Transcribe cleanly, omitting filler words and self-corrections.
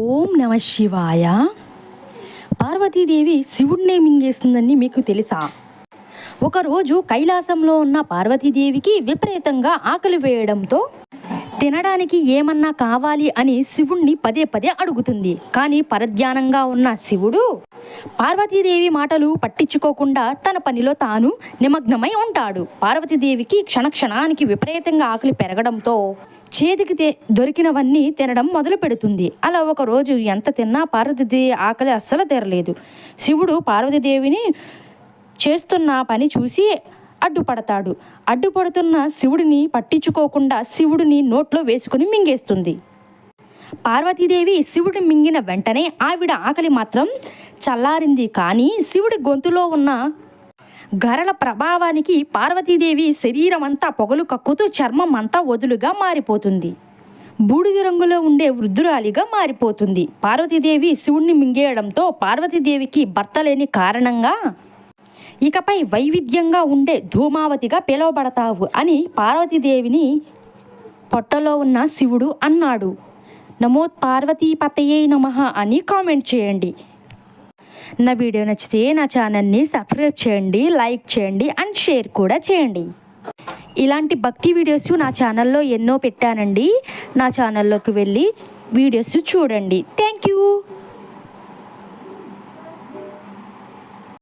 ఓం నమ శివాయ. పార్వతీదేవి శివుడినే మింగేస్తుందని మీకు తెలుసా? ఒకరోజు కైలాసంలో ఉన్న పార్వతీదేవికి విపరీతంగా ఆకలి వేయడంతో తినడానికి ఏమన్నా కావాలి అని శివుణ్ణి పదే పదే అడుగుతుంది. కానీ పరధ్యానంగా ఉన్న శివుడు పార్వతీదేవి మాటలు పట్టించుకోకుండా తన పనిలో తాను నిమగ్నమై ఉంటాడు. పార్వతీదేవికి క్షణక్షణానికి విపరీతంగా ఆకలి పెరగడంతో చేతికి దొరికినవన్నీ తినడం మొదలు పెడుతుంది. అలా ఒకరోజు ఎంత తిన్నా పార్వతీదేవి ఆకలి అస్సలు తీరలేదు. శివుడు పార్వతీదేవిని చేస్తున్న పని చూసి అడ్డుపడతాడు. అడ్డుపడుతున్న శివుడిని పట్టించుకోకుండా శివుడిని నోట్లో వేసుకుని మింగేస్తుంది. పార్వతీదేవి శివుడు మింగిన వెంటనే ఆవిడ ఆకలి మాత్రం చల్లారింది. కానీ శివుడి గొంతులో ఉన్న గరల ప్రభావానికి పార్వతీదేవి శరీరం అంతా పొగలు కక్కుతూ చర్మం అంతా వదులుగా మారిపోతుంది. బూడిద రంగులో ఉండే వృద్ధురాలిగా మారిపోతుంది. పార్వతీదేవి శివుణ్ణి మింగేయడంతో పార్వతీదేవికి భర్త లేని కారణంగా ఇకపై వైవిధ్యంగా ఉండే ధూమావతిగా పిలువబడతావు అని పార్వతీదేవిని పొట్టలో ఉన్న శివుడు అన్నాడు. నమో పార్వతీపతయే నమః అని కామెంట్ చేయండి. నా వీడియో నచ్చితే నా ఛానల్ని సబ్స్క్రైబ్ చేయండి, లైక్ చేయండి అండ్ షేర్ కూడా చేయండి. ఇలాంటి భక్తి వీడియోస్ నా ఛానల్లో ఎన్నో పెట్టానండి. నా ఛానల్లోకి వెళ్ళి వీడియోస్ చూడండి. Thank you.